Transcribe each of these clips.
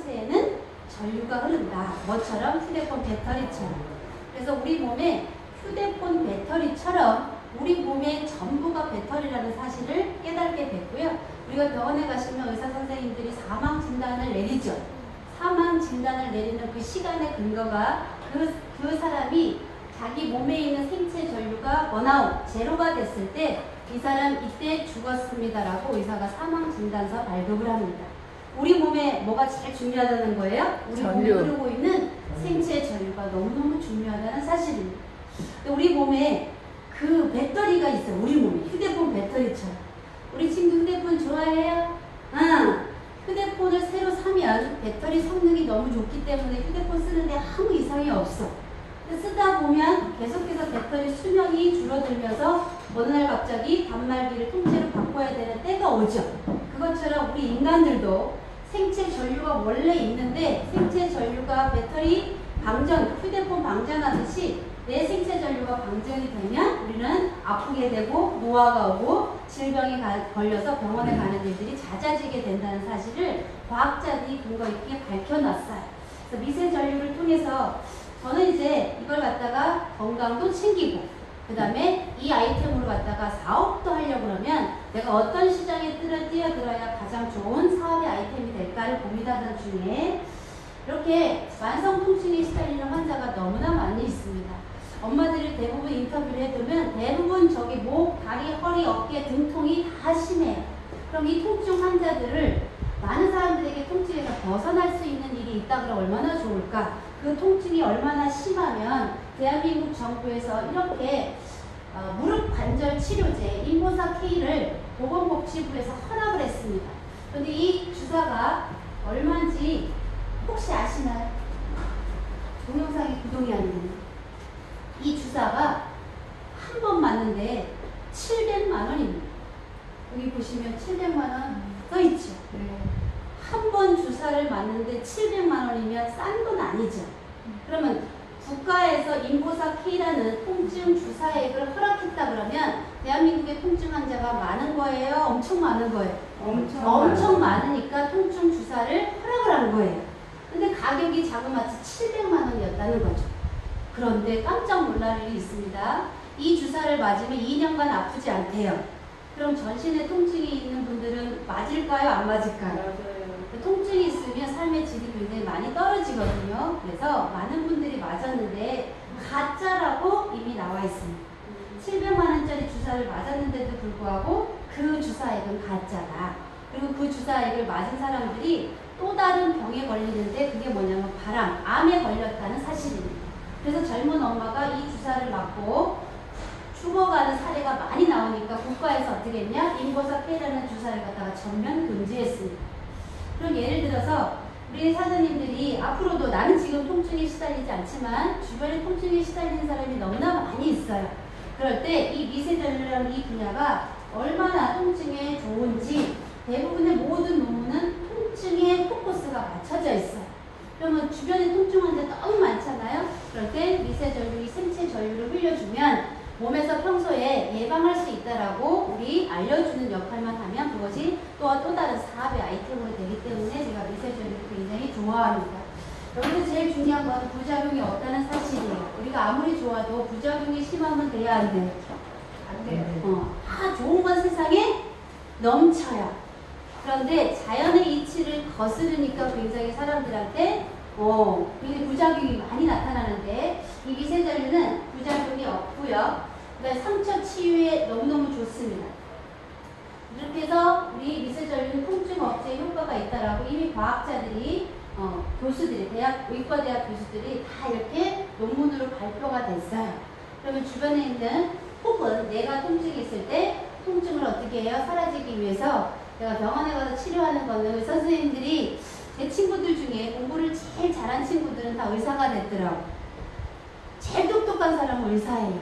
상체에는 전류가 흐른다. 뭐처럼? 휴대폰 배터리처럼. 그래서 우리 몸에 휴대폰 배터리처럼 우리 몸의 전부가 배터리라는 사실을 깨닫게 됐고요. 우리가 병원에 가시면 의사 선생님들이 사망 진단을 내리죠. 사망 진단을 내리는 그 시간의 근거가 그 사람이 자기 몸에 있는 생체 전류가 번아웃, 제로가 됐을 때 이 사람 이때 죽었습니다라고 의사가 사망 진단서 발급을 합니다. 우리 몸에 뭐가 제일 중요하다는 거예요? 우리 몸에 흐르고 있는 생체 전류가 너무너무 중요하다는 사실입니다. 우리 몸에 그 배터리가 있어요. 우리 몸에 휴대폰 배터리처럼. 우리 친구 휴대폰 좋아해요? 응. 휴대폰을 새로 사면 배터리 성능이 너무 좋기 때문에 휴대폰 쓰는데 아무 이상이 없어. 쓰다 보면 계속해서 배터리 수명이 줄어들면서 어느 날 갑자기 단말기를 통째로 바꿔야 되는 때가 오죠. 그것처럼 우리 인간들도 생체 전류가 원래 있는데 생체 전류가 배터리 방전, 휴대폰 방전하듯이 내 생체 전류가 방전이 되면 우리는 아프게 되고 노화가 오고 질병이 걸려서 병원에 가는 일들이 잦아지게 된다는 사실을 과학자들이 근거 있게 밝혀놨어요. 그래서 미세 전류를 통해서 저는 이제 이걸 갖다가 건강도 챙기고 그 다음에 이 아이템으로 갖다가 사업도 하려고 그러면 내가 어떤 시장에 뛰어들어야 가장 좋은 사업의 아이템이 될까를 고민하던 중에 이렇게 만성 통증에 시달리는 환자가 너무나 많이 있습니다. 엄마들이 대부분 인터뷰를 해두면 대부분 저기 목, 다리, 허리, 어깨, 등통이 다 심해요. 그럼 이 통증 환자들을 많은 사람들에게 통증에서 벗어날 수 있는 일이 있다 그러면 얼마나 좋을까? 그 통증이 얼마나 심하면 대한민국 정부에서 이렇게 무릎 관절 치료제 인보사 K를 보건복지부에서 허락을 했습니다. 그런데 이 주사가 얼마인지 혹시 아시나요? 동영상이 구동이 안 되는. 이 주사가 한 번 맞는데 700만 원입니다. 여기 보시면 700만 원 써있죠. 한 번 주사를 맞는데 700만 원이면 싼 건 아니죠. 그러면 국가에서 인보사 K라는 통증 주사액을 허락했다 그러면 대한민국의 통증 환자가 많은 거예요? 엄청 많은 거예요? 엄청 많으니까 통증 주사를 허락을 한 거예요. 근데 가격이 자그마치 700만 원이었다는 거죠. 그런데 깜짝 놀랄 일이 있습니다. 이 주사를 맞으면 2년간 아프지 않대요. 그럼 전신에 통증이 있는 분들은 맞을까요? 안 맞을까요? 맞아요. 통증이 있으면 삶의 질이 굉장히 많이 떨어지거든요. 그래서 많은 분들이 맞았는데 가짜라고 이미 나와 있습니다. 700만 원짜리 주사를 맞았는데도 불구하고 그 주사액은 가짜다. 그리고 그 주사액을 맞은 사람들이 또 다른 병에 걸리는데 그게 뭐냐면 바람, 암에 걸렸다는 사실입니다. 그래서 젊은 엄마가 이 주사를 맞고 죽어가는 사례가 많이 나오니까 국가에서 어떻게 했냐? 인보사 K라는 주사를 갖다가 전면 금지했습니다. 그럼 예를 들어서 우리 사장님들이 앞으로도 나는 지금 통증에 시달리지 않지만 주변에 통증에 시달리는 사람이 너무나 많이 있어요. 그럴 때 이 미세전류라는 이 분야가 얼마나 통증에 좋은지 대부분의 모든 논문은 통증에 포커스가 맞춰져 있어요. 그러면 주변에 통증 환자 너무 많잖아요. 그럴 때 미세전류, 이 생체 전류를 흘려주면 몸에서 평소에 예방할 수 있다라고 우리 알려주는 역할만 하면 그것이 또 다른 사업의 아이템으로 되기 때문에 제가 미세전류를 굉장히 좋아합니다. 여기서 제일 중요한 건 부작용이 없다는 사실이에요. 우리가 아무리 좋아도 부작용이 심하면 돼야 안 돼요? 안 돼요. 다 좋은 건 세상에 넘쳐요. 그런데 자연의 이치를 거스르니까 굉장히 사람들한테 굉장히 부작용이 많이 나타나는데 이 미세전류는 부작용이 없고요. 그다음에 상처 치유에 너무너무 좋습니다. 이렇게 해서 우리 미세전류는 통증 억제에 효과가 있다라고 이미 과학자들이 교수들이 의과대학 교수들이 다 이렇게 논문으로 발표가 됐어요. 그러면 주변에 있는 혹은 내가 통증이 있을 때 통증을 어떻게 해요? 사라지기 위해서 내가 병원에 가서 치료하는 거는 의사 선생님들이 제 친구들 중에 공부를 제일 잘한 친구들은 다 의사가 됐더라고. 제일 똑똑한 사람은 의사예요.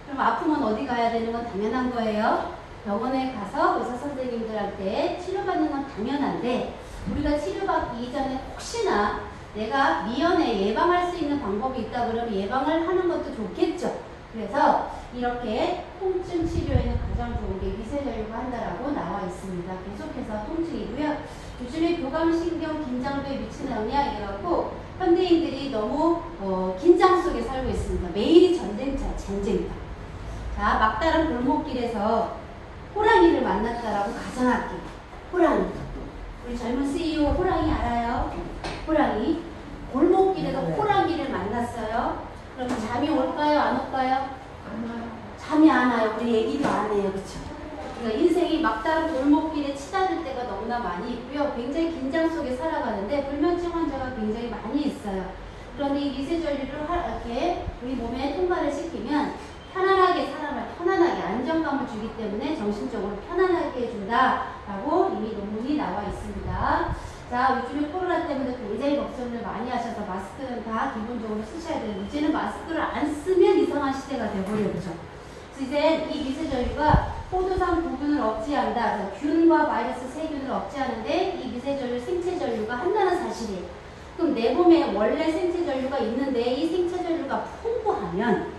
그럼 아프면 어디 가야 되는 건 당연한 거예요. 병원에 가서 의사 선생님들한테 치료받는 건 당연한데 우리가 치료받기 이전에 혹시나 내가 미연에 예방할 수 있는 방법이 있다 그러면 예방을 하는 것도 좋겠죠. 그래서 이렇게 통증 치료에는 가장 좋은 게 미세전류가 한다라고 나와 있습니다. 계속해서 통증이고요. 요즘에 교감신경 긴장도에 미치는 영향 현대인들이 너무 긴장 속에 살고 있습니다. 매일이 전쟁터. 자, 막다른 골목길에서 호랑이를 만났다라고 가정할게요. 호랑이. 우리 젊은 CEO 호랑이 알아요? 호랑이. 골목길에서 호랑이를 만났어요. 그럼 잠이 올까요? 안 올까요? 안 와요. 잠이 안 와요. 우리 얘기도 안 해요. 그쵸? 그러니까 인생이 막다른 골목길에 치닫을 때가 너무나 많이 있고요. 굉장히 긴장 속에 살아가는데 불면증 환자가 굉장히 많이 있어요. 그런데 이 미세전류를 이렇게 우리 몸에 통과를 시키면 편안하게 사람을 편안하게 안정감을 주기 때문에 정신적으로 편안하게 해준다라고 이미 논문이 나와 있습니다. 자, 요즘에 코로나 때문에 굉장히 걱정을 많이 하셔서 마스크는 다 기본적으로 쓰셔야 돼요. 이제는 마스크를 안 쓰면 이상한 시대가 되어버렸죠. 이제 이 미세전류가 포도당 부분을 억제한다. 균과 바이러스 세균을 억제하는데 이 미세전류 생체전류가 한다는 사실이에요. 그럼 내 몸에 원래 생체전류가 있는데 이 생체전류가 풍부하면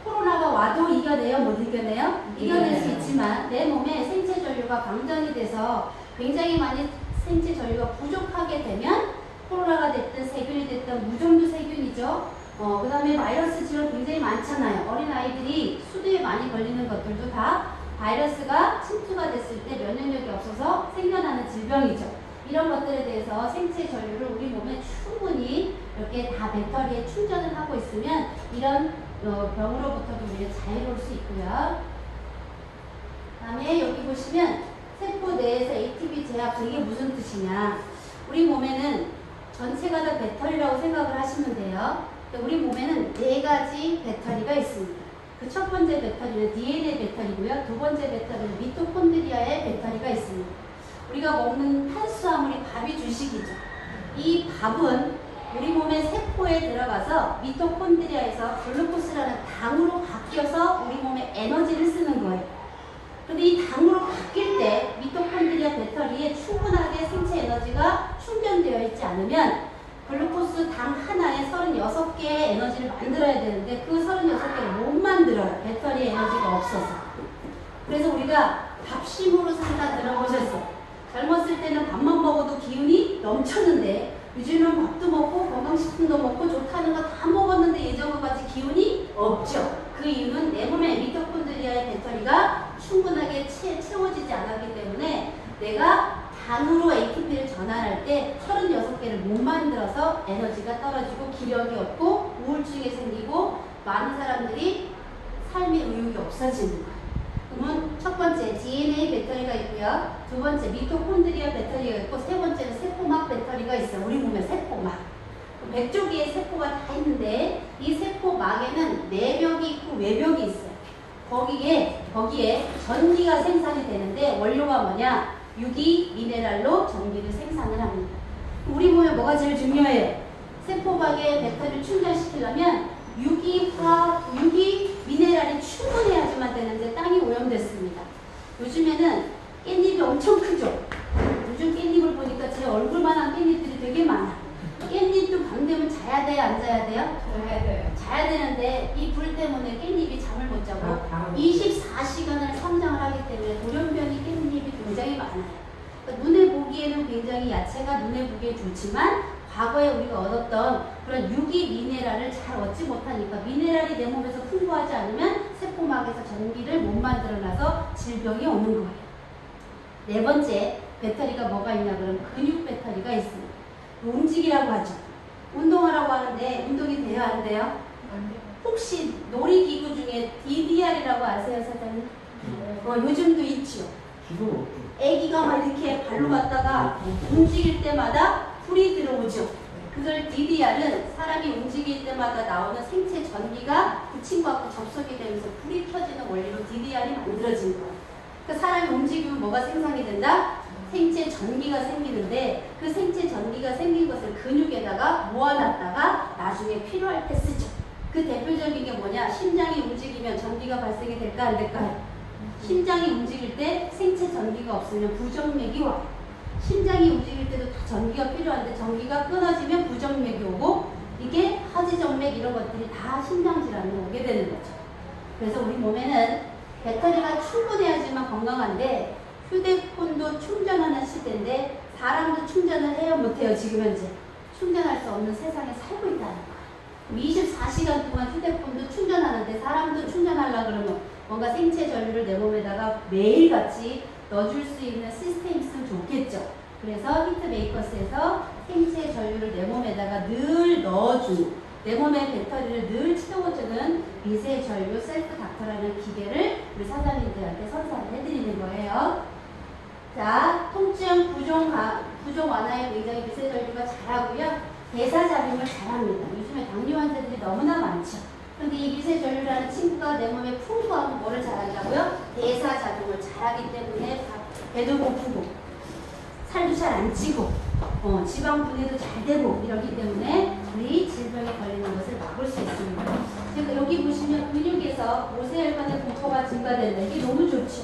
코로나가 와도 이겨내요? 못 이겨내요? 이겨낼 수 있지만 내 몸에 생체전류가 방전이 돼서 굉장히 많이 생체전류가 부족하게 되면 코로나가 됐든 세균이 됐든 무좀도 세균이죠. 그 다음에 바이러스 질환 굉장히 많잖아요. 어린아이들이 수두에 많이 걸리는 것들도 다 바이러스가 침투가 됐을 때 면역력이 없어서 생겨나는 질병이죠. 이런 것들에 대해서 생체 전류를 우리 몸에 충분히 이렇게 다 배터리에 충전을 하고 있으면 이런 병으로부터도 우리가 자유로울 수 있고요. 그 다음에 여기 보시면 세포 내에서 ATP 제압, 이게 무슨 뜻이냐. 우리 몸에는 전체가 다 배터리라고 생각을 하시면 돼요. 우리 몸에는 4가지 배터리가 있습니다. 그 첫 번째 배터리는 DNA 배터리고요. 두 번째 배터리는 미토콘드리아의 배터리가 있습니다. 우리가 먹는 탄수화물이 밥이 주식이죠. 이 밥은 우리 몸의 세포에 들어가서 미토콘드리아에서 글루코스라는 당으로 바뀌어서 우리 몸에 에너지를 쓰는 거예요. 근데 이 당으로 바뀔 때 미토콘드리아 배터리에 충분하게 생체 에너지가 충전되어 있지 않으면 글루코스 당 하나에 36개의 에너지를 만들어야 되는데 그 36개를 못 만들어요. 배터리 에너지가 없어서. 그래서 우리가 밥심으로 산다 들어보셨어요. 젊었을 때는 밥만 먹어도 기운이 넘쳤는데 요즘은 밥도 먹고 건강식품도 먹고 좋다는 거 다 먹었는데 예전과 같이 기운이 없죠. 그 이유는 내 몸에 미토콘드리아의 배터리가 충분하게 채워지지 않았기 때문에 내가 당으로 ATP를 전환할 때 36개를 못 만들어서 에너지가 떨어지고 기력이 없고 우울증이 생기고 많은 사람들이 삶의 의욕이 없어지는 거예요. 그러면 첫 번째 DNA 배터리가 있고요. 두 번째 미토콘드리아 배터리가 있고 세 번째는 세포막 배터리가 있어요. 우리 몸에 세포막. 100조 개의 세포가 다 있는데 이 세포막에는 내벽이 있고 외벽이 있어요. 거기에 전기가 생산이 되는데 원료가 뭐냐? 유기 미네랄로 전기를 생산을 합니다. 우리 몸에 뭐가 제일 중요해요? 세포막에 배터리를 충전시키려면 유기 미네랄이 충분해야지만 되는데 땅이 오염됐습니다. 요즘에는 깻잎이 엄청 크죠? 요즘 깻잎을 보니까 제 얼굴만한 깻잎들이 되게 많아. 깻잎도 밤 되면 자야 돼요? 안 자야 돼요? 자야 돼요. 자야 되는데 이 불 때문에 깻잎이 잠을 못 자고 24시간을 성장을 하기 때문에 돌연변이 깻잎이 굉장히 많아요. 그러니까 눈에 보기에는 굉장히 야채가 눈에 보기에 좋지만 과거에 우리가 얻었던 그런 유기 미네랄을 잘 얻지 못하니까 미네랄이 내 몸에서 풍부하지 않으면 세포막에서 전기를 못 만들어놔서 질병이 오는 거예요. 네 번째 배터리가 뭐가 있냐 그러면 근육 배터리가 있습니다. 움직이라고 하죠. 운동하라고 하는데 운동이 돼요? 안 돼요? 안 돼요. 혹시 놀이기구 중에 DDR이라고 아세요, 사장님? 요즘도 있죠. 애기가 막 이렇게 발로 갔다가 움직일 때마다 불이 들어오죠. 그걸 DDR은 사람이 움직일 때마다 나오는 생체 전기가 그 친구하고 접속이 되면서 불이 켜지는 원리로 DDR이 만들어진 거예요. 그러니까 사람이 움직이면 뭐가 생성이 된다? 생체 전기가 생기는데 그 생체 전기가 생긴 것을 근육에다가 모아놨다가 나중에 필요할 때 쓰죠. 그 대표적인 게 뭐냐? 심장이 움직이면 전기가 발생이 될까 안 될까요? 심장이 움직일 때 생체 전기가 없으면 부정맥이 와요. 심장이 움직일 때도 다 전기가 필요한데 전기가 끊어지면 부정맥이 오고 이게 하지정맥 이런 것들이 다 심장질환으로 오게 되는 거죠. 그래서 우리 몸에는 배터리가 충분해야지만 건강한데 휴대폰도 충전하는 시대인데 사람도 충전을 해요? 못해요? 지금 현재? 충전할 수 없는 세상에 살고 있다는 거야. 24시간 동안 휴대폰도 충전하는데 사람도 충전하려고 그러면 뭔가 생체 전류를 내 몸에다가 매일같이 넣어줄 수 있는 시스템이 있으면 좋겠죠. 그래서 히트메이커스에서 생체 전류를 내 몸에다가 늘 넣어주는, 내 몸의 배터리를 늘 채워주는 미세 전류 셀프 닥터라는 기계를 우리 사장님들한테 선사를 해드리는 거예요. 자, 통증, 부종 완화에 굉장히 미세 전류가 잘하고요. 대사작용을 잘합니다. 요즘에 당뇨 환자들이 너무나 많죠. 근데 이 미세 전류라는 친구가 내 몸에 풍부하면 뭐를 잘한다고요? 대사작용을 잘하기 때문에 배도 고프고 살도 잘 안 찌고 지방 분해도 잘 되고 이러기 때문에 우리 질병에 걸리는 것을 막을 수 있습니다. 제가 여기 보시면 근육에서 모세혈관의 분포가 증가된다. 이게 너무 좋죠.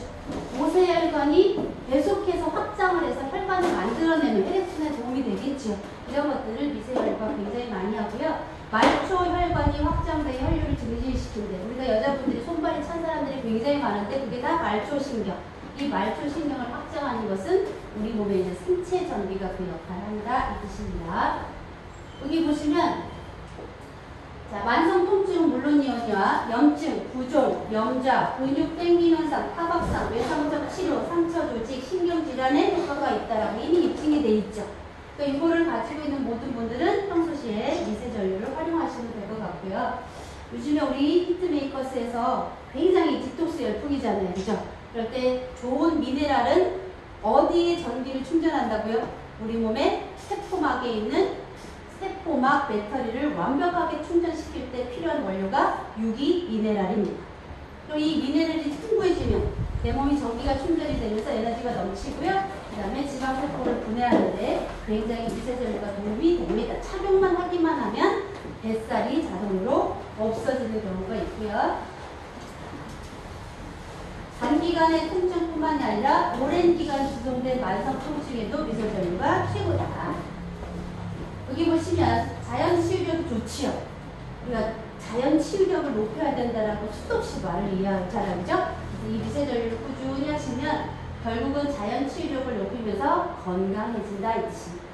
모세혈관이 계속해서 확장을 해서 혈관을 만들어내는 혈액순환에 도움이 되겠죠. 이런 것들을 미세혈관 굉장히 많이 하고요. 말초혈관이 확장돼 혈류를 증진시키는데 우리가 여자분들이 손발이 찬 사람들이 굉장히 많은데 그게 다 말초신경. 이 말초신경을 확장하는 것은 우리 몸에 있는 생체 전기가 그 역할을 한다 이 뜻입니다. 여기 보시면 자, 만성 통증은 물론이거니와 염증, 부종, 염좌, 근육 땡김 현상, 타박상, 외상적 치료, 상처 조직, 신경질환에 효과가 있다라고 이미 입증이 돼 있죠. 그러니까 이거를 가지고 있는 모든 분들은 평소시에 미세 전류를 활용하시면 될 것 같고요. 요즘에 우리 히트메이커스에서 굉장히 디톡스 열풍이잖아요. 그죠? 그럴 때 좋은 미네랄은 어디에 전기를 충전한다고요? 우리 몸의 세포막에 있는 세포막 배터리를 완벽하게 충전시킬 때 필요한 원료가 유기 미네랄입니다. 그럼 이 미네랄이 풍부해지면 내 몸이 전기가 충전이 되면서 에너지가 넘치고요. 그 다음에 지방세포를 분해하는데 굉장히 미세 전류가 도움이 됩니다. 착용만 하기만 하면 뱃살이 자동으로 없어지는 경우가 있고요. 단기간의 통증뿐만이 아니라 오랜 기간 지속된 만성 통증에도 미세 전류가 최고다. 여기 보시면 자연 치유력이 좋지요. 우리가 자연 치유력을 높여야 된다라고 수도 없이 말을 잘하죠. 이 미세 전류를 꾸준히 하시면 결국은 자연 치유력을 높이면서 건강해진다 이 뜻입니다.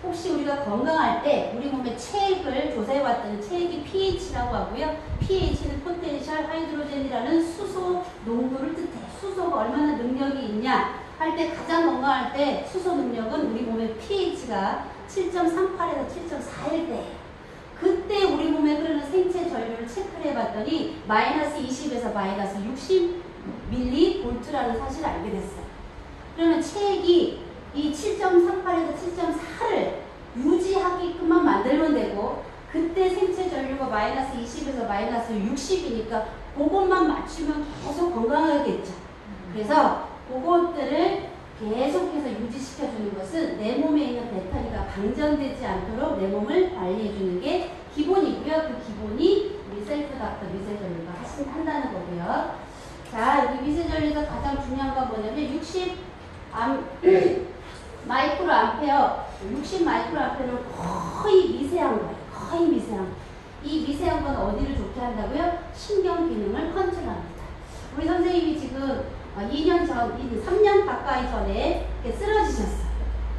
혹시 우리가 건강할 때 우리 몸의 체액을 조사해봤더니 체액이 pH라고 하고요. pH는 포텐셜 하이드로젠이라는 수소 농도를 뜻해. 수소가 얼마나 능력이 있냐 할 때 가장 건강할 때 수소 능력은 우리 몸의 pH가 7.38에서 7.4일 때 그때 우리 몸에 흐르는 생체 전류를 체크를 해봤더니 마이너스 20에서 마이너스 60mV라는 사실을 알게 됐어요. 그러면 체액이 이 7.38에서 7.4를 유지하게끔만 만들면 되고 그때 생체 전류가 마이너스 20에서 마이너스 60이니까 그것만 맞추면 계속 건강하겠죠. 그래서 그것들을 계속해서 유지시켜주는 것은 내 몸에 있는 배터리가 방전되지 않도록 내 몸을 관리해주는 게 기본이고요. 그 기본이 우리 셀프 닥터 미세 전류가 한다는 거고요. 자, 여기 미세 전류에서 가장 중요한 건 뭐냐면 60 마이크로 암페어, 60 마이크로 암페어는 거의 미세한 거예요. 거의 미세한 거. 이 미세한 건 어디를 좋게 한다고요? 신경 기능을 컨트롤합니다. 우리 선생님이 지금 3년 가까이 전에 쓰러지셨어요.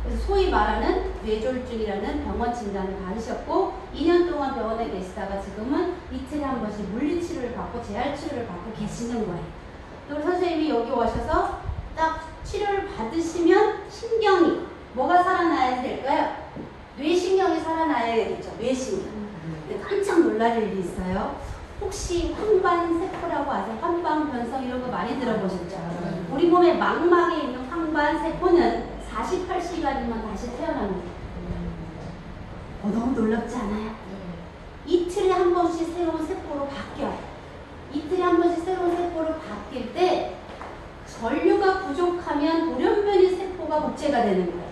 그래서 소위 말하는 뇌졸중이라는 병원 진단을 받으셨고 2년 동안 병원에 계시다가 지금은 이틀에 한 번씩 물리치료를 받고 재활치료를 받고 계시는 거예요. 그리고 선생님이 여기 오셔서 딱 치료를 받으시면 신경이 뭐가 살아나야 될까요? 뇌신경이 살아나야겠죠. 뇌신경. 깜짝 놀랄 일이 있어요. 혹시 황반세포라고 아세요? 황반변성 이런 거 많이 들어보셨죠? 우리 몸의 망막에 있는 황반세포는 48시간이면 다시 태어납니다. 너무 놀랍지 않아요? 이틀에 한 번씩 새로운 세포로 바뀌어요. 이틀에 한 번씩 새로운 세포로 바뀔 때 전류가 부족하면 돌연변이 세포가 복제가 되는 거예요.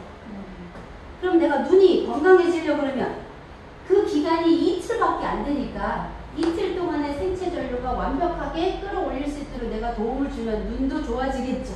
그럼 내가 눈이 건강해지려고 그러면 그 기간이 이틀밖에 안 되니까 이틀 동안의 생체 전류가 완벽하게 끌어올릴 수 있도록 내가 도움을 주면 눈도 좋아지겠죠.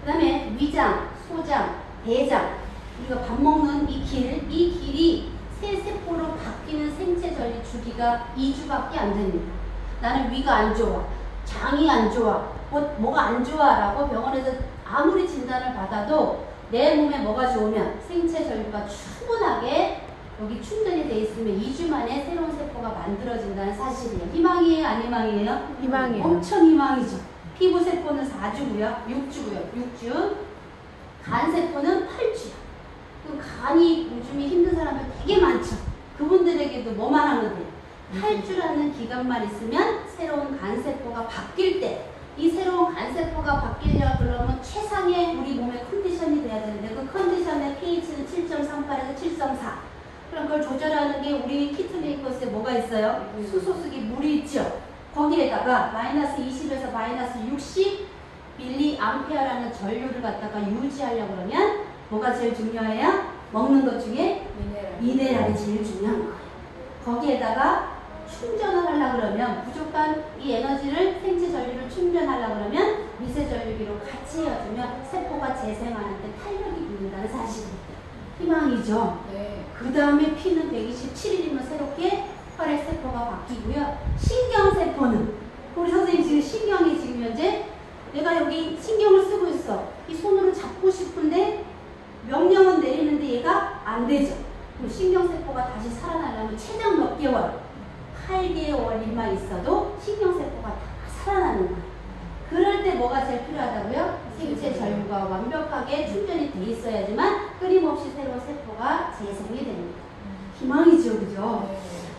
그 다음에 위장, 소장, 대장, 우리가 밥 먹는 이 길이 새 세포로 바뀌는 생체 전류 주기가 2주밖에 안 됩니다. 나는 위가 안 좋아, 장이 안 좋아, 뭐가 안 좋아 라고 병원에서 아무리 진단을 받아도 내 몸에 뭐가 좋으면 생체 전류가 충분하게 여기 충전이 돼 있으면 2주 만에 새로운 세포가 만들어진다는 사실이에요. 희망이에요? 안 희망이에요? 희망이에요. 엄청 희망이죠. 피부세포는 4주고요. 6주. 간세포는 8주요. 그럼 간이 요즘에 힘든 사람들 되게 많죠. 그분들에게도 뭐만 하면 돼요? 8주라는 기간만 있으면 새로운 간세포가 바뀔 때, 이 새로운 간세포가 바뀌려 그러면 최상의 우리 몸의 컨디션이 돼야 되는데, 그 컨디션의 pH는 7.38에서 7.4. 그럼 그걸 조절하는 게 우리 키트메이커스에 뭐가 있어요? 수소수기 물이 있죠. 거기에다가 마이너스 20에서 마이너스 60 밀리암페어라는 전류를 갖다가 유지하려고 그러면 뭐가 제일 중요해요? 먹는 것 중에 미네랄이 제일 중요한 거예요. 거기에다가 충전을 하려고 그러면 부족한 이 에너지를 생체 전류를 충전하려고 그러면 미세 전류기로 같이 헤어주면 세포가 재생하는데 탄력이 붙는다는 사실입니다. 희망이죠. 네. 그 다음에 피는 127일이면 새롭게 혈액 세포가 바뀌고요. 신경세포는 우리 선생님 지금 신경이 지금 현재 내가 여기 신경을 쓰고 있어. 이 손으로 잡고 싶은데 명령은 내리는데 얘가 안 되죠. 그럼 신경세포가 다시 살아나려면 최장 몇 개월? 8개월만 있어도 신경세포가 다 살아나는 거예요. 그럴 때 뭐가 제일 필요하다고요? 생체 전류가 완벽하게 충전이 돼 있어야지만 끊임없이 새로운 세포가 재생이 됩니다. 희망이죠, 그죠?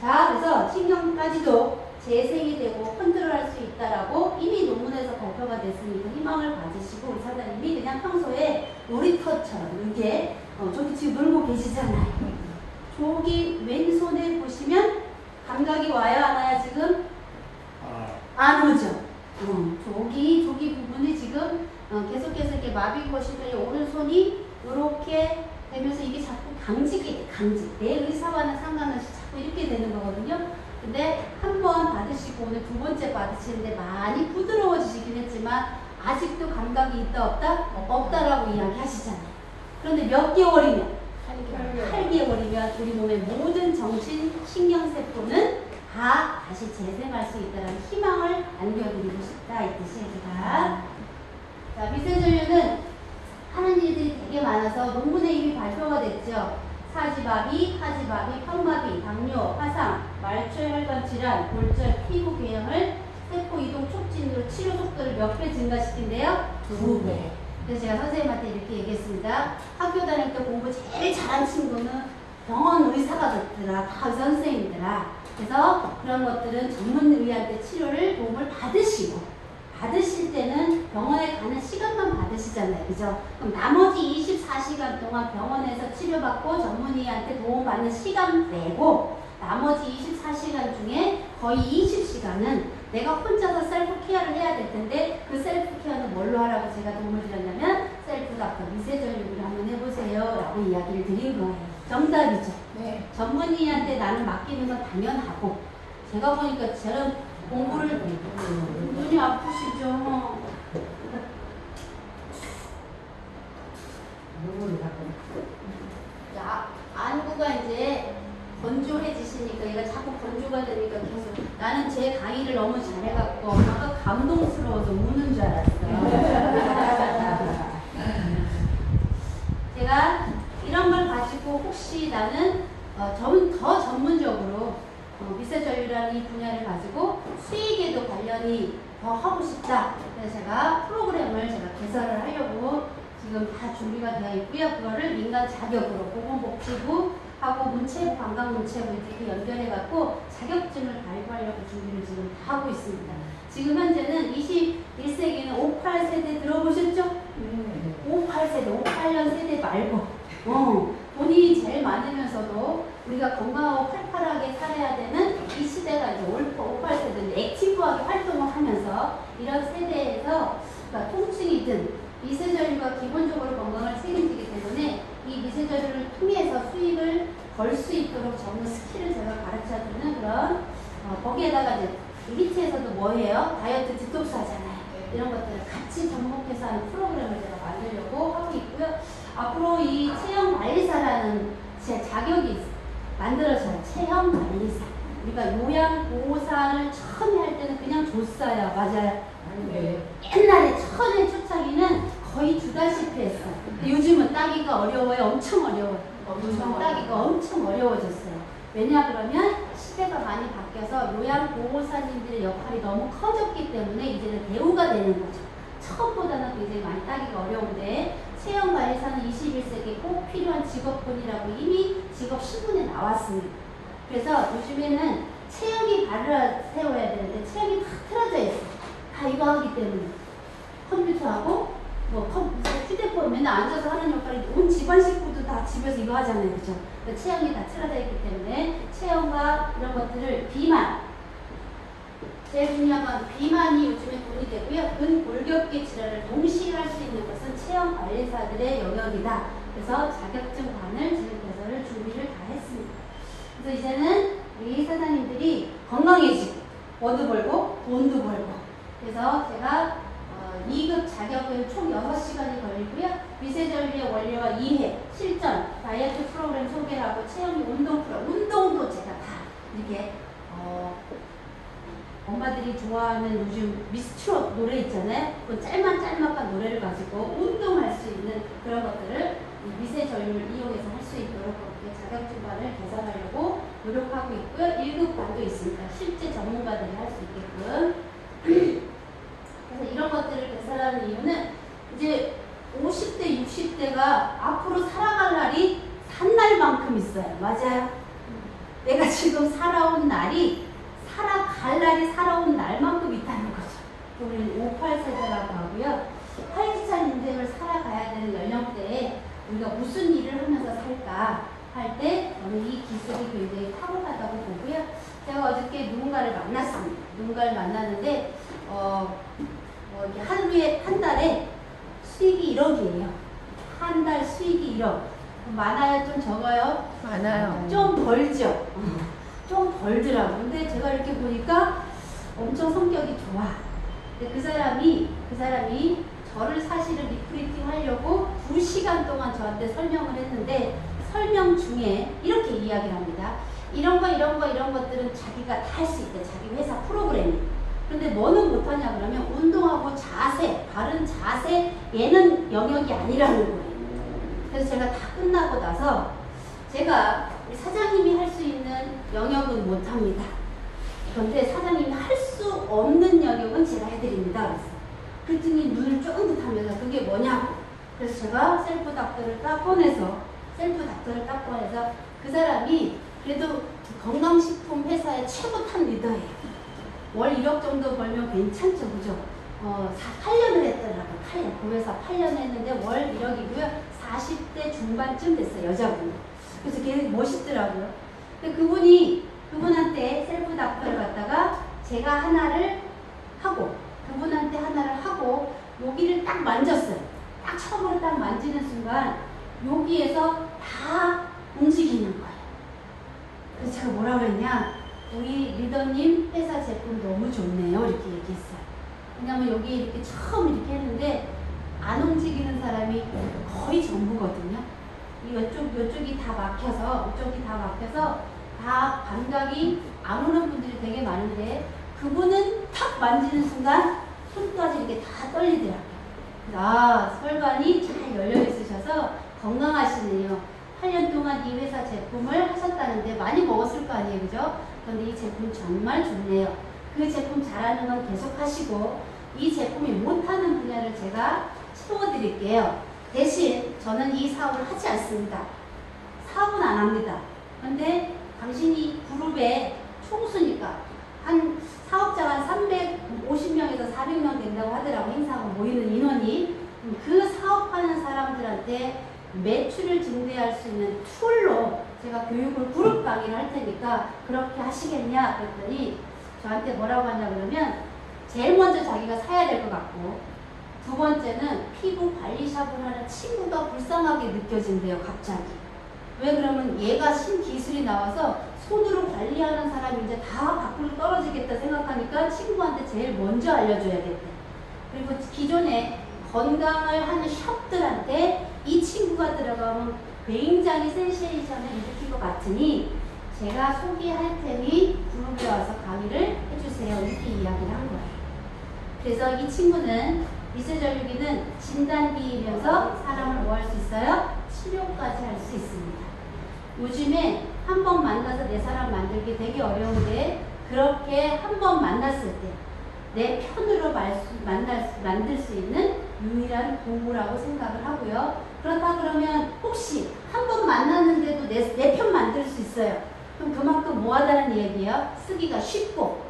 자, 그래서 신경까지도 재생이 되고 컨트롤할 수 있다라고 이미 논문에서 발표가 됐으니까 희망을 가지시고 우리 사장님이 그냥 평소에 놀이터처럼 이렇게 저기 지금 놀고 계시잖아요. 저기 왼손에 보시면 감각이 와요, 안 와요, 지금? 안 오죠? 저기 부분이 지금 계속해서 이렇게 마비 보시면 오른손이 이렇게 되면서 이게 자꾸 강직이 내 의사와는 상관없이 자꾸 이렇게 되는 거거든요. 근데 한 번 받으시고 오늘 두 번째 받으시는데 많이 부드러워지시긴 했지만 아직도 감각이 있다 없다? 없다라고 이야기하시잖아요. 그런데 몇 개월이면? 8개월이면 우리 몸의 모든 정신 신경세포는 다 다시 재생할 수 있다는 희망을 안겨드리고 싶다 이 뜻이에요. 자, 미세전류는 하는 일들이 되게 많아서 논문에 이미 발표가 됐죠. 사지마비, 하지마비, 평마비, 당뇨, 화상, 말초혈관 질환, 골절, 피부 궤양을 세포 이동 촉진으로 치료 속도를 몇 배 증가시킨대요? 2배. 그래서 제가 선생님한테 이렇게 얘기했습니다. 학교 다닐 때 공부 제일 잘한 친구는 병원 의사가 됐더라. 다 의사 선생님들아. 그래서 그런 것들은 전문 의한테 치료를 도움을 받으실 때는 병원에 가는 시간만 받으시잖아요. 그죠? 그럼 나머지 24시간 동안 병원에서 치료받고 전문의한테 도움받는 시간 빼고 나머지 24시간 중에 거의 20시간은 내가 혼자서 셀프 케어를 해야 될 텐데 그 셀프 케어는 뭘로 하라고 제가 도움을 드렸냐면 셀프 닥터 미세전류를 한번 해보세요 라고 이야기를 드린 거예요. 정답이죠. 네. 전문의한테 나는 맡기는 건 당연하고 제가 보니까 저런 공부를 눈이 아프시죠? 야, 안구가 이제 건조해지시니까 얘가 자꾸 건조가 되니까 계속 나는 제 강의를 너무 잘해갖고 아까 감동스러워서 우는 줄 알았어요. 제가 이런 걸 가지고 혹시 나는 더 전문적으로 미세전류라는 이 분야를 가지고 수익에도 관련이 더 하고 싶다. 그래서 제가 프로그램을 제가 개설을 하려고 지금 다 준비가 되어 있고요. 그거를 민간 자격으로 보건복지부 하고 문체부, 관광문체부 이렇게 연결해갖고 자격증을 발급하려고 준비를 지금 다 하고 있습니다. 지금 현재는 21세기는 58세대 들어보셨죠? 58세대, 58년 세대 말고 돈이 제일 많으면서도 우리가 건강하고 팔팔하게 살아야 되는 이 시대가 이제 58세대인데 액티브하게 활동을 하면서 이런 세대에서 그러니까 통증이든 미세전류가 기본적으로 건강을 책임지기 때문에 이 미세전류를 통해서 수익을 벌 수 있도록 전문 스킬을 제가 가르쳐주는 그런 거기에다가 이제 밑에서도 뭐예요? 다이어트 디톡스 하잖아요. 이런 것들을 같이 접목해서 하는 프로그램을 제가 만들려고 하고 있고요. 앞으로 이 체형관리사라는 제 자격이 만들어져요. 체형관리사. 우리가 요양보호사를 처음에 할 때는 그냥 줬어요. 맞아요? 네. 옛날에 처음에 초창기는 거의 2달씩 했어요. 요즘은 따기가 어려워요. 엄청 어려워요. 요즘 따기가 엄청 어려워졌어요. 왜냐 그러면 시대가 많이 바뀌어서 요양보호사님들의 역할이 너무 커졌기 때문에 이제는 대우가 되는 거죠. 처음보다는 굉장히 많이 따기가 어려운데 체형관리사는 21세기에 꼭 필요한 직업군이라고 이미 직업 신문에 나왔습니다. 그래서 요즘에는 체형이 발을 세워야 되는데 체형이 다 틀어져 있어요. 다 이거 하기 때문에 컴퓨터하고 뭐 휴대폰 맨날 앉아서 하는 역할이 온 집안 식구도 다 집에서 이거 하잖아요. 그죠? 그러니까 체형이 다 틀어져 있기 때문에 체형과 이런 것들을 비만, 제일 중요한 건 비만이 요즘에 돈이 되고요. 근골격계 질환을 동시에 할 수 있는 것은 체형관리사들의 영역이다. 그래서 자격증반을 지금 개설을 준비를 다 했습니다. 그래서 이제는 우리 사장님들이 건강해지고 뭐도 벌고 돈도 벌고 그래서 제가 2급 자격을 총 6시간이 걸리고요. 미세전류의 원리와 이해, 실전, 다이어트 프로그램 소개하고 체형이 운동 프로, 운동도 제가 다 이렇게 엄마들이 좋아하는 요즘 미스트롯 노래 있잖아요. 그 짤막한 노래를 가지고 운동할 수 있는 그런 것들을 미세전류를 이용해서 할 수 있도록 그렇게 자격증반을 개설하려고 노력하고 있고요. 1급반도 있습니다. 실제 전문가들이 할 수 있게끔. 그래서 이런 것들을 개설하는 이유는 이제 50대, 60대가 앞으로 살아갈 날이 산 날만큼 있어요. 맞아요? 내가 지금 살아온 날이 살아갈 날이 살아온 날만큼 있다는 거죠. 우리는 58세대라고 하고요. 활기찬 인생을 살아가야 되는 연령대에 우리가 무슨 일을 하면서 살까 할 때 저는 이 기술이 굉장히 탁월하다고 보고요. 제가 어저께 누군가를 만났습니다. 누군가를 만났는데 이렇게 하루에 한 달에 수익이 1억이에요. 한 달 수익이 1억. 많아요? 좀 적어요? 많아요. 좀 벌죠. 좀 벌더라고. 근데 제가 이렇게 보니까 엄청 성격이 좋아. 근데 그 사람이 저를 사실은 리크루팅 하려고 2시간 동안 저한테 설명을 했는데 설명 중에 이렇게 이야기를 합니다. 이런 것들은 자기가 다 할 수 있대. 자기 회사 프로그램이. 근데 뭐는 못하냐 그러면 운동하고 자세, 바른 자세 얘는 영역이 아니라는 거예요. 그래서 제가 다 끝나고 나서 제가 우리 사장님이 할 수 있는 영역은 못합니다. 그런데 사장님이 할 수 없는 영역은 제가 해드립니다. 그랬어요. 그랬더니 눈을 쫑긋하면서 그게 뭐냐고. 그래서 제가 셀프 닥터를 딱 꺼내서 그 사람이 그래도 건강식품 회사의 최고탑 리더예요. 월 1억 정도 벌면 괜찮죠, 그죠? 8년을 했더라고요. 8년. 그 회사 8년 했는데 월 1억이고요. 40대 중반쯤 됐어요, 여자분. 그래서 걔 멋있더라고요. 근데 그분한테 셀프 닥터를 갖다가 제가 하나를 하고, 그분한테 하나를 하고, 여기를 딱 만졌어요. 딱 처음으로 딱 만지는 순간, 여기에서 다 움직이는 거예요. 그래서 제가 뭐라 그랬냐? 우리 리더님 회사 제품 너무 좋네요. 이렇게 얘기했어요. 왜냐면 여기 이렇게 처음 이렇게 했는데 안 움직이는 사람이 거의 전부거든요. 이쪽이 다 막혀서 다 감각이 안 오는 분들이 되게 많은데 그분은 탁 만지는 순간 손까지 이렇게 다 떨리더라고요. 혈관이 잘 열려 있으셔서 건강하시네요. 8년 동안 이 회사 제품을 하셨다는데 많이 먹었을 거 아니에요, 그죠? 그런데 이 제품 정말 좋네요. 그 제품 잘하는 건 계속 하시고 이 제품이 못하는 분야를 제가 채워드릴게요. 대신 저는 이 사업을 하지 않습니다. 사업은 안 합니다. 그런데 당신이 그룹의 총수니까 한 사업자가 한 350명에서 400명 된다고 하더라고요. 행사하고 모이는 인원이. 그 사업하는 사람들한테 매출을 증대할 수 있는 툴로 제가 교육을 그룹 강의를 할 테니까 그렇게 하시겠냐 그랬더니 저한테 뭐라고 하냐 그러면 제일 먼저 자기가 사야 될 것 같고 두 번째는 피부 관리샵을 하는 친구가 불쌍하게 느껴진대요. 갑자기. 왜 그러면 얘가 신기술이 나와서 손으로 관리하는 사람이 이제 다 밖으로 떨어지겠다 생각하니까 친구한테 제일 먼저 알려줘야겠대. 그리고 기존에 건강을 하는 샵들한테 이 친구가 들어가면 굉장히 센세이션을 일으킬 것 같으니 제가 소개할 테니 그룹에 와서 강의를 해주세요. 이렇게 이야기를 한 거예요. 그래서 이 친구는 미세전류기는 진단기이면서 사람을 뭐 할 수 있어요? 치료까지 할 수 있습니다. 요즘에 한 번 만나서 내 사람 만들기 되게 어려운데 그렇게 한 번 만났을 때 내 편으로 만들 수 있는 유일한 도구라고 생각을 하고요. 그렇다 그러면 혹시 한 번 만났는데도 내 편 만들 수 있어요. 그럼 그만큼 뭐하다는 얘기예요? 쓰기가 쉽고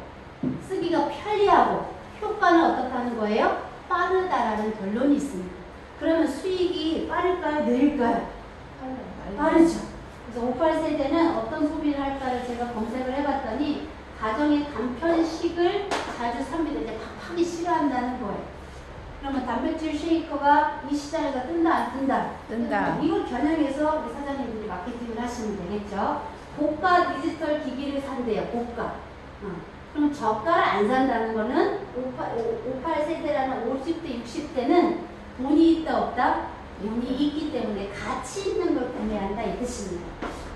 쓰기가 편리하고 효과는 어떻다는 거예요? 빠르다라는 결론이 있습니다. 그러면 수익이 빠를까요? 느릴까요? 빠르죠. 그래서 58세대는 어떤 소비를 할까를 제가 검색을 해봤더니 가정의 간편식을 자주 삽니다. 이제 밥하기 싫어한다는 거예요. 그러면 단백질 쉐이커가 이 시장에서 뜬다 안 뜬다? 뜬다. 이걸 겨냥해서 우리 사장님들이 마케팅을 하시면 되겠죠. 고가 디지털 기기를 산대요. 고가. 그럼 저가를 안 산다는 거는 58세대라는 50대 60대는 돈이 있다 없다? 돈이 있기 때문에 가치 있는 걸 구매한다 이 뜻입니다.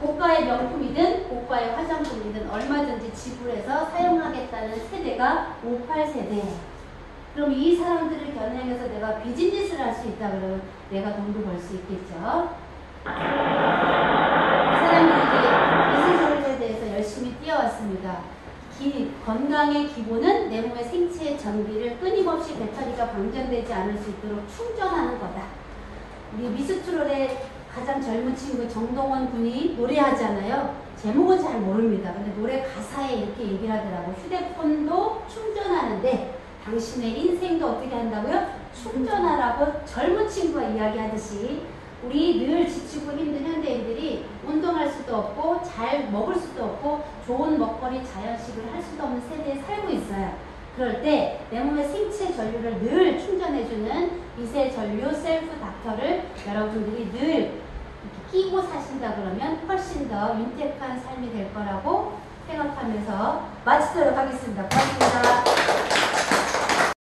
고가의 명품이든 고가의 화장품이든 얼마든지 지불해서 사용하겠다는 세대가 58세대예요. 그럼 이 사람들을 겨냥해서 내가 비즈니스를 할 수 있다 그러면 내가 돈도 벌 수 있겠죠. 사람들이 이세설에 대해서 열심히 뛰어왔습니다. 건강의 기본은 내 몸의 생체 전기를 끊임없이 배터리가 방전되지 않을 수 있도록 충전하는 거다. 우리 미스트롯의 가장 젊은 친구 정동원 군이 노래하잖아요. 제목은 잘 모릅니다. 근데 노래 가사에 이렇게 얘기를 하더라고요. 휴대폰도 충전하는데 당신의 인생도 어떻게 한다고요? 충전하라고 젊은 친구가 이야기하듯이 우리 늘 지치고 힘든 현대인들이 운동할 수도 없고 잘 먹을 수도 없고 좋은 먹거리 자연식을 할 수도 없는 세대에 살고 있어요. 그럴 때 내 몸의 생체 전류를 늘 충전해주는 미세 전류 셀프 닥터를 여러분들이 늘 이렇게 끼고 사신다 그러면 훨씬 더 윤택한 삶이 될 거라고 생각하면서 마치도록 하겠습니다. 고맙습니다.